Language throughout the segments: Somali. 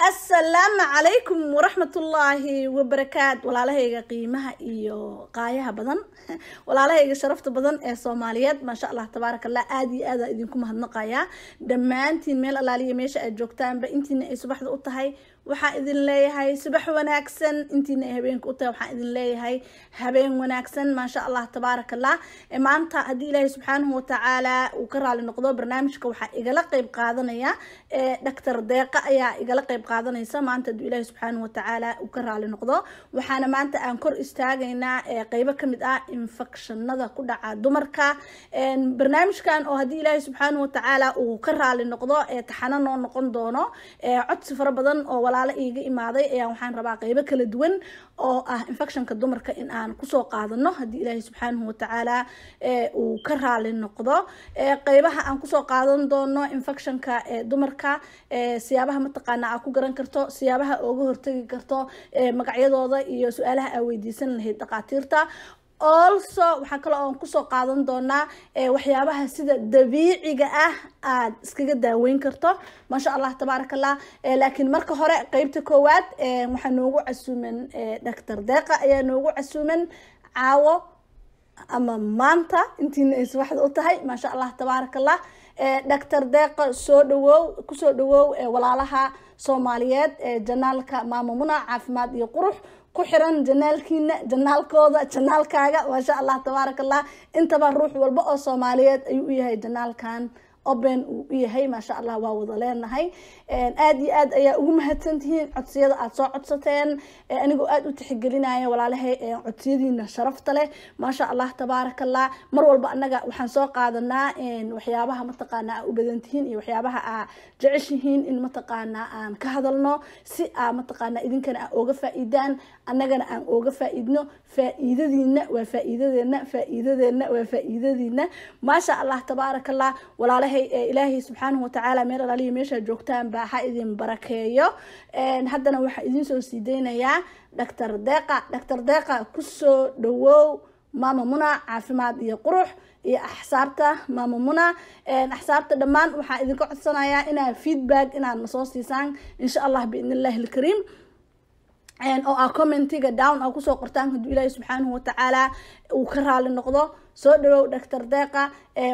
السلام عليكم ورحمة الله وبركاته ولا لهيga qiimaha iyo qaayaha badan wala lehayga sharafta badan ee Soomaaliyeed ma sha Allah tabaaraka Allah aad iyo aad idinku mahadnaqaya dhamaantiin meel alaaliye meesha aad joogtaanba intiina ay subaxda u tahay waxa idin leeyahay subax wanaagsan intiina ay habeenka u tahay waxa idin leeyahay habeen wanaagsan ma sha Allah tabaaraka Allah maanta hadii Ilaahay subhanahu wa ta'ala uu ka raali noqdo barnaamijka waxa igala qayb qaadanaya Dr. Deeqa ayaa igala qayb qaadanaysa maanta hadii Ilaahay subhanahu wa ta'ala uu ka raali noqdo waxaana maanta aan kor istaagaynaa qaybo kamid ah infectionada ku dhaca dumarka barnaamijkan oo hadii Ilaahay subhanahu wa ta'ala uu ka raali noqdo taxanano noqon doono codsi fara badan oo walaalo iiga imaaday ayaa waxaan rabaa qaybo kala duwan oo ah infectionka dumarka in aan ku soo qaadano hadii Ilaahay subhanahu wa ta'ala uu ka raali noqdo qaybaha aan ku soo qaadan doono infectionka dumarka siyaabaha mataqaana ku garan karto siyaabaha uga hortagi karto magacyadooda iyo su'aalaha ay weydiisan lahayd dhaqaatiirta also waxa kale oo ku soo qaadan doonaa waxyaabaha sida dabiiciga ah aad iskaga daaweyn karto ma sha Allah tabaarakallah laakiin marka hore qaybta koowaad waxa noogu casuuman Dr. Deeqa ayaa noogu casuuman caawo ama maanta intiina ay subaxda u tahay ma sha Allah tabaarakallah Dr. Deeqa soo dhawow ku soo dhawow walaalaha Soomaaliyeed janaalka Maama Muna caafimaad iyo qurux ku xiran janaalkiina janaalkooda janaalkaaga ma sha Allah tabaarakallah intaba ruux walba oo Soomaaliyeed ayuu u yahay janaalkan open uu yahay ma sha Allah waa wada leenahay aad iyo aad ayaa ugu mahadsantihiin codsiyada aad soo codsateen anigu aad u tixgelinaya walaalahay codsiyadiina sharafta leh ma sha Allah tabaarakallah mar walba anaga waxaan soo qaadanaa waxyaabaha mataqaana u badantihiin iyo waxyaabaha aad jeceshihiin in mataqaana aan ka hadalno si aad mataqaana idinkana uga faa'iidaan annagana aan uga faa'iidno faa'iidadiina waa faa'iidadeena waa faa'iidadiina ma sha Allah tabaarakallah walaalahay Ilaahay subhanahu wa ta'ala meel alaaliye meesha joogtaan baa ha idin barakeeyo haddana waxa idin soo siideynaya Dr. Deeqa ku soo dhawow Maama Muna caafimaad iyo qurux iyo axsaabta Maama Muna axsaabta dhamaan waxa idin ka codsanayaa inaad feedback inaad soo siisaan insha Allah biidnillaahi alkariim oo commentiga down ku soo qortaan hadii Ilaahay subhanahu wa ta'ala uu ka raali noqdo soo dhawow Dr. Deeqa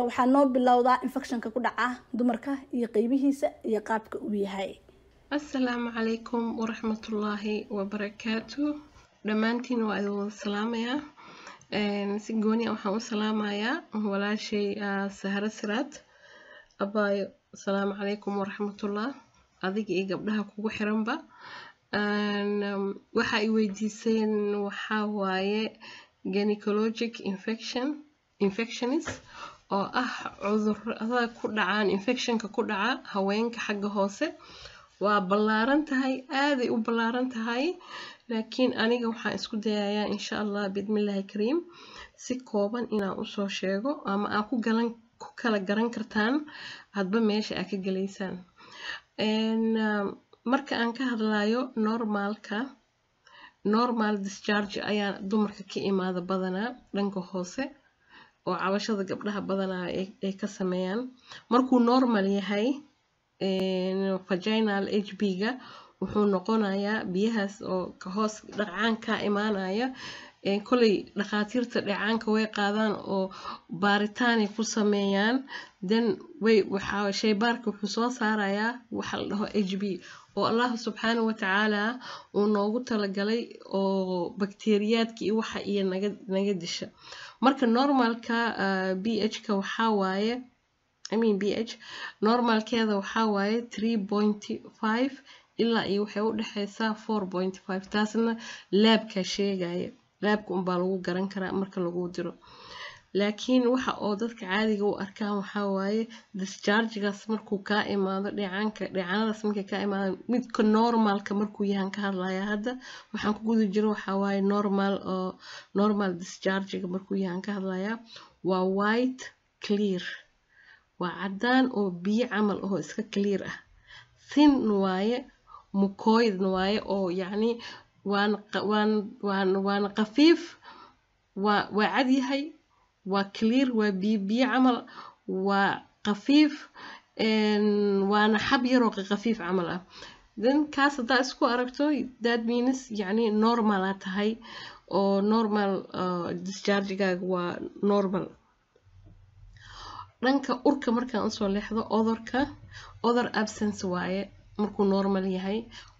waxa noo bilowdaa infectionka ku dhaca dumarka iyo qaybihiisa iyo qaabka uu yahay Assalaamu calaykum wa rahmatullaahi wa barakaatuh dhamaantiin waa idin salaamaya si gooni waxaan u salaamayaa walaashay Sahra Siraad abaayo assalaamu calaykum wa rahmatullah adiga iyo gabdhaha kugu xiranba waxa ay weydiiseen waxa waaye gynecologic infections oo ah cudurrada ku dhacaan infectionka ku dhaca haweenka xagga hoose waa ballaaran tahay aad ay u ballaaran tahay laakiin aniga waxaan isku dayayaa insha Allah bidmillaahi kariim si kooban inaan u soo sheego ama aan ku kala garan kartaan hadba meesha aad ka galeysaan marka aan ka hadlayo normal discharge ayaa dumarka ka imaada badanaa dhanka hoose oo cabashada gabdhaha badanaa ay ka sameeyaan markuu normal yahay vaginal HB-ga wuxuu noqonayaa biyahaas oo ka hoos dhacaan ka imaanaya kulay dhaqaatiirta dhacaanka way qaadaan oo baaritaan ay ku sameeyaan then waxa shaybaarka wuxuu soo saarayaa waxa la dhaho HB oo Allah subhanahu wa ta'ala uu noogu talagalay oo bakteeriyaadka iyo waxa iyo naga disha marka normalka pH-ka waxa waaye pH normalkeeda waxa waaye 3.5 ilaa iyo waxay u dhaxaysaa 4.5 taasna labka sheegaya labka baa lagu garan karaa marka lagu diro laakiin waxa oo dadka caadiga u arkaan waxa waaye discharge-gaas markuu ka imaado dhicaanadaas markay ka imaado midka normalka markuu yahan ka hadlaya hadda waxaan ku guda jiro waxa waaye normal discharge-ga markuu yahan ka hadlaya waa white clear waa cadaan oo biyo camal oo iska clear ah thin waaye mucoid waaye oo yacni waan qafiif waa cad yahay waa clear waa biyo camal waa qafiif waana xab yar oo qafiif camal ah then kaas haddaa isku aragto that means yacni normal aa tahay oo normal dischargigaaga waa normal. dhanka urka markaan usoo leexdo odor absence waaye markuu normal yahay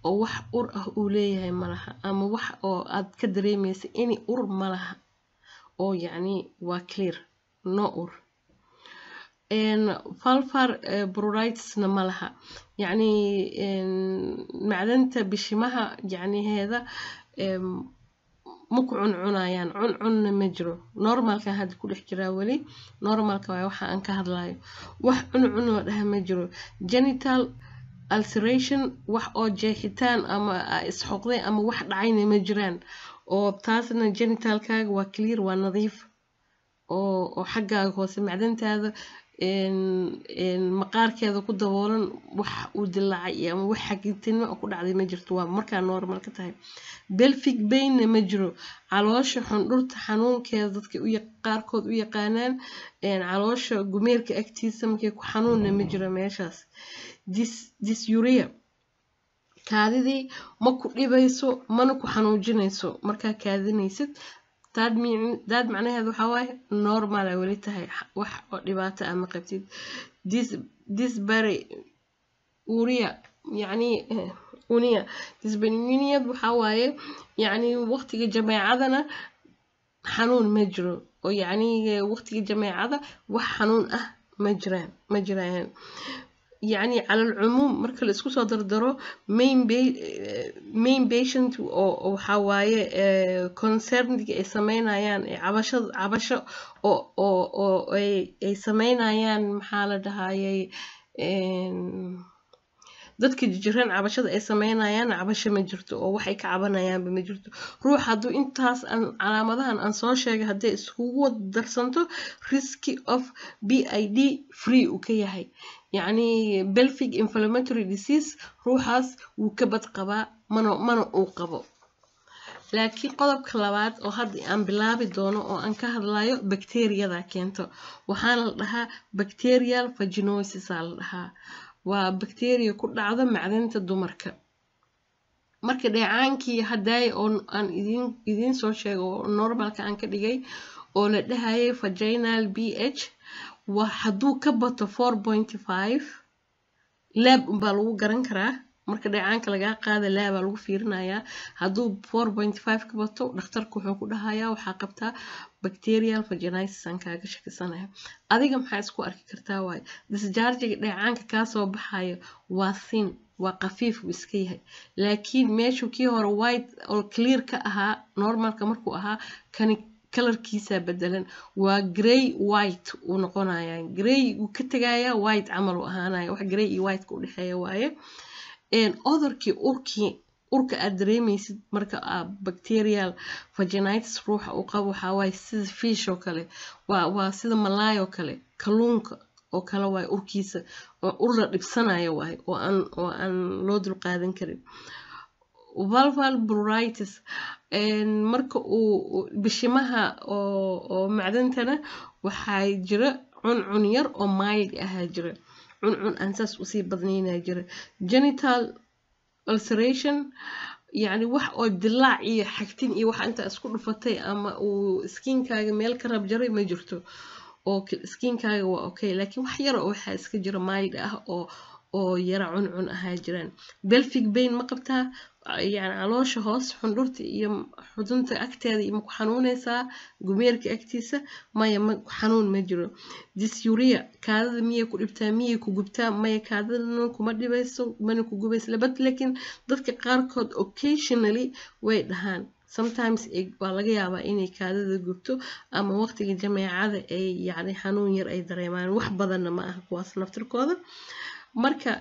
oo wax ur ah uu leeyahay malaha ama wax oo aad ka dareemaysa any ur malaha oo yacni waa clear no ur. vulvar pruritusna malaha yacni macdanta bishimaha yacni heeda ma ku cuncunayaan cuncunna ma jiro. normalka hadda ku dhex jiraa weli normalka waa waxa aan ka hadlayo wax cuncun la dhaha ma jiro. genital ulceration wax oo jeexitaan ama isxoqday ama wax dhacayna ma jiraan oo taasna genitalkaaga waa clear waa nadiif oo xaggaaga hoose macdantaada maqaarkeeda ku daboolan wax uu dilaacay ama wax xagitinimo ku dhacday ma jirto waa markaa normal ka tahay. pelvic painna ma jiro caloosha xundhurta xanuunkeeda dadka qaarkood u yaqaanaan caloosha gumeerka agtiisa markay ku xanuunna ma jiro meeshaas. dysuria kaadidii ma ku dhibayso mana ku xanuujinayso markaa kaadinaysid daad macnaheedu waxaa waaye normal ay weli tahay wax oo dhibaato ama qabtid. dyspareunia yacni dyspareunia waxaa waaye yacni waqtiga jameecadana xanuun ma jiro oo yacni waqtiga jameecada wax xanuun ah ma jiraan يعني على العموم marka la isku soo dardaro main patient oo xawaaye concerned ay sameynayaan cabasho oo ay sameynayaan maxaa la dhahayay dadka jiran cabashada ay sameynayaan cabasho ma jirto oo waxay ka cabanayaan ma jirto. ruux hadduu intaas calaamadahan aan soo sheegay hadday iskugu darsanto risk of PID free uu ka yahay يعني pelvic inflammatory disease ruuxaas wuu ka bad qabaa mana uu qabo. laakiin qodobka labaad oo hadda aan bilaabi doono oo aan ka hadlayo bacteriyada keento waxaana la dhahaa bacterial vaginosis aa la dhahaa waa bacteria ku dhacda macdanta dumarka. marka dheecaankii hadday oo aan idin soo sheego oo normalka aan ka dhigay oo la dhahayay vaginal pH hadduu ka bato 4.5 lab baa lagu garan karaa marka dheecaanka laga qaada lab baa lagu fiirinayaa hadduu 4.5 ka bato dhakhtarku wuxuu ku dhahayaa waxaa qabtaa bacterial vaginitis aan kaaga shakisanayo. adiga maxaa isku arki kartaa waay discharge-ga dheecaanka kaa soo baxayo waa thin waa qafiif uu iska yahay laakiin meeshuu kii hore white oo clear ka ahaa normalka markuu ahaa kani kalarkiisa bedelan waa gray white uu noqonayaa gray uu ka tagayaa white camal uu ahaanaya wax gray iyo white ka u dhaxeeya waaye. urka aad dareemaysid marka bacterial vaginitis ruuxa uu qabo waxaa waaye sida fish oo kale waa sida malaay oo kale kalluunka oo kale waaye urkiisa oo ur la dhibsanayo waaye oo aan loo dul qaadan karin. vulvar pruritus marka uu bishimaha oo macdantana waxaa jira cuncun yar oo mild ahaa jira cuncun aan saas usii badnaynaa jira. genital ulceration يعني wax oo dilaac iyo xagtin iyo wax inta isku dhufatay ama uu skinkaaga meel ka rab jaray ma jirto oo skinkaaga waa okay laakiin wax yar oo waxa iska jira mild ah oo yara cuncun ahaa jiraan. pelvic pain ma qabtaa يعني caloosha hoos xundhurta iyo xudunta agteeda ima ku xanuunaysaa gumeerka agtiisa maya xanuun ma jiro. dysuria kaadada miyay ku dhibtaa miyay ku gubtaa maya kaadadana kuma dhibayso mana ku gubayso laakiin dadka qaarkood occasionally way dhahaan sometimes waa laga yaabaa inay kaadada gubto ama waqtiga jameecada ay yani xanuun yar ay dareemaan wax badanna ma aha kuwaas naftirkooda. marka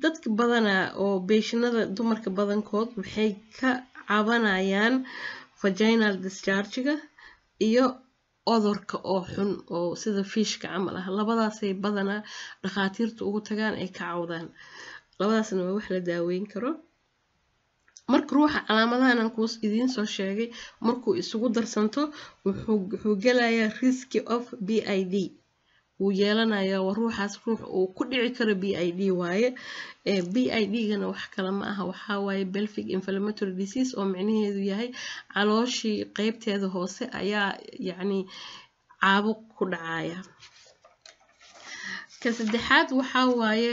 dadka badanaa oo beeshinada dumarka badankood waxay ka cabanayaan vaginal discharge-ga iyo odorka oo xun oo sida fishka camal ah labadaasay badanaa dhakhaatiirta ugu tagaan ay ka cawdaan labadaasna waa wax la daaweyn karo. marka ruuxa calaamadahan aan kuus idiin soo sheegay markuu isugu darsanto wuxuu gelayaa risk of PID wuu yeelanayaa ruuxaas ruux uu ku dhici karo BID waaye BID-gana wax kale ma aha waxaa waaye pelvic inflammatory disease oo micnaheedu yahay calooshii qaybteeda hoose ayaa yacni caabuq ku dhacaya ka saddexaad waxaa waaye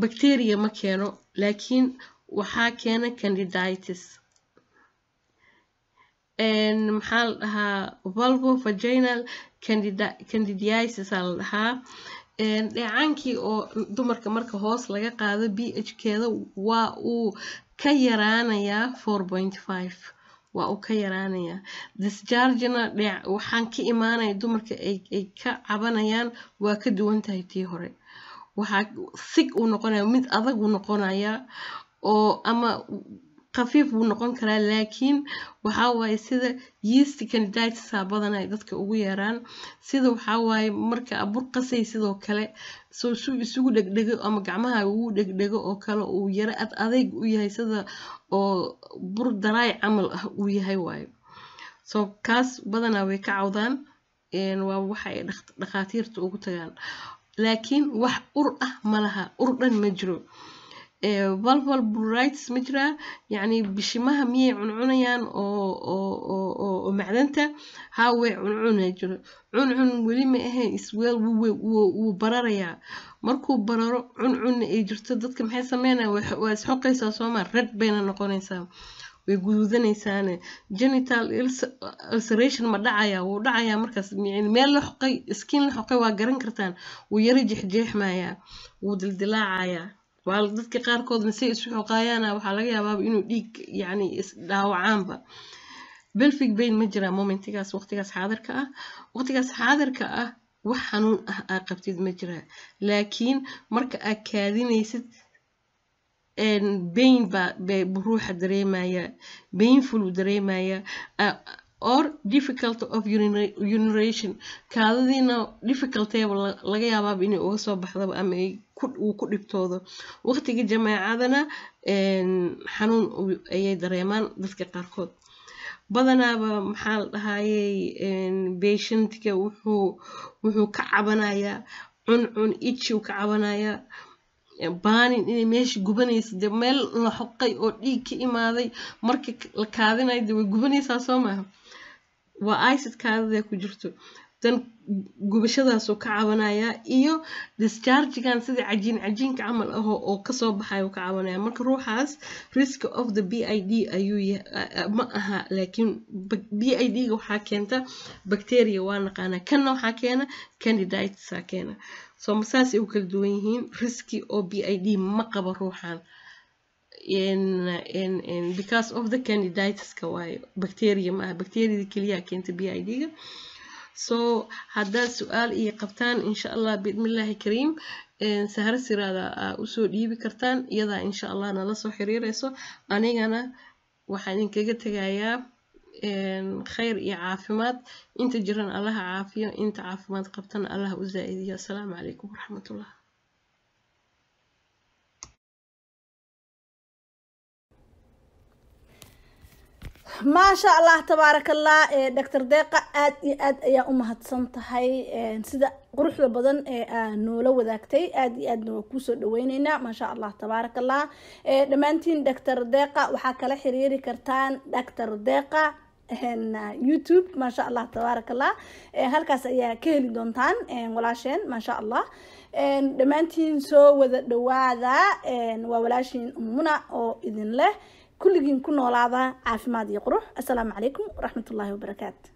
bacteria ma keeno laakiin waxaa keena candidiasis maxaa la dhahaa vulvovaginal candidiasis aa la dhahaa dheecaankii oo dumarka marka hoos laga qaado pH-keeda waa uu ka yaraanayaa 4.5 waa uu ka yaraanayaa dischargena waxaan ka imaanaya dumarka ay ka cabanayaan waa ka duwan tahay tii hore waxaa sig uu noqonaya mid adag uu noqonaya oo ama khafiif buu noqon karaa laakiin waxaa waaye sida yeast candidiatis badan ay dadka ugu yeeraan sida waxaa waaye marka abur qasay sidoo kale soo isugu dhegdhego ama gacmaha ugu dhegdhego oo kale uu yara adayg u yahay sida oo bur daraay camal ah uu yahay waaye soo kaas badanaa way ka cawdaan waa waxa ay dhaqaatiirta ugu tagaan laakiin wax ur ah ma laha ur dhan ma jiro vulval pruritus ma jiraa yacni bishimaha miyay cuncunayaan oo macdanta haa way cuncunay jiro cuncun weli ma ahayn isweel wuu bararayaa markuu bararo cuncunna ay jirto dadka maxay sameynayaan waa isxoqaysaa sooma red bayna noqonaysaa way guduudanaysaane genital ulceration ma dhacaya wuu dhacayaa markaas meel la xoqay skin la xoqay waa garan kartaan wuu yara jeexjeexmayaa wuu dildilaacayaa waa dadka qaarkoodna si isu xoqaayana waxaa laga yaabaa inuu dhiig yacni isdhaawacaanba pelvic pain ma jiraa momentigaas waqtigaas xaadirka ah wax xanuun ah aa qabtid ma jiraa laakiin marka aad kaadinaysid pain baa ruuxa dareemaya painful uu dareemaya or difficult of urination kaadadiina difficultaba laga yaabaa inay uga soo baxdaba ama uu ku dhibtoodo waqtiga jamaacadana xanuun ayay dareemaan dadka qaarkood badanaaba maxaa la dhahayay patientka wuxuu ka cabanayaa cuncun itchi uu ka cabanayaa baanin inay meesha gubanaysa dee meel la xoqay oo dhiig ka imaaday marka la kaadinayo dee way gubanaysaa soo maaha waa acid kaadada ku jirto dan gubashadaasoo ka cabanayaa iyo dischargegan sida cajiinka camal ah oo kasoo baxayo ka cabanaya marka ruuxaas risk of the BID ayuu ma aha laakiin BID-ga waxaa keenta bacteria waa naqaanaa kanna waxaa keena candidiatis keena soo saasay u kala duwan yihiin riski oo BID ma qabo ruuxan because of the candidiatis ka waayo bacteria ma aha bacteriada keliya keenta BID-ga so haddaad su-aal iyo qabtaan insha allah biidmillaahi kariim sahro siraada usoo dhiibi kartaan iyadaa insha allah nala soo xiriirayso anigana waxaan idinkaga tegayaa khayr iyo caafimaad inta jiran allaha caafiyo inta caafimaad qabtana allaha u zaa-idiyo assalaamu calaykum waraxmatullah ما شاء الله تبارك الله دكتور ديقة آد يا أمهاتسن تهي سيدا قروح بدن نولا وذاكتي آد نو كوسو دوينينا ما شاء الله تبارك الله دمانتين دكتور ديقة وحاكا لحريري كرتان دكتور ديقة يوتيوب ما شاء الله تبارك الله هالكاس يا كيلي دونتان ولاشين ما شاء الله دمانتين سو وذا دواذا وولاشين أمنا أو إذن له كلكم كنا على عافماد يقروح السلام عليكم ورحمة الله وبركاته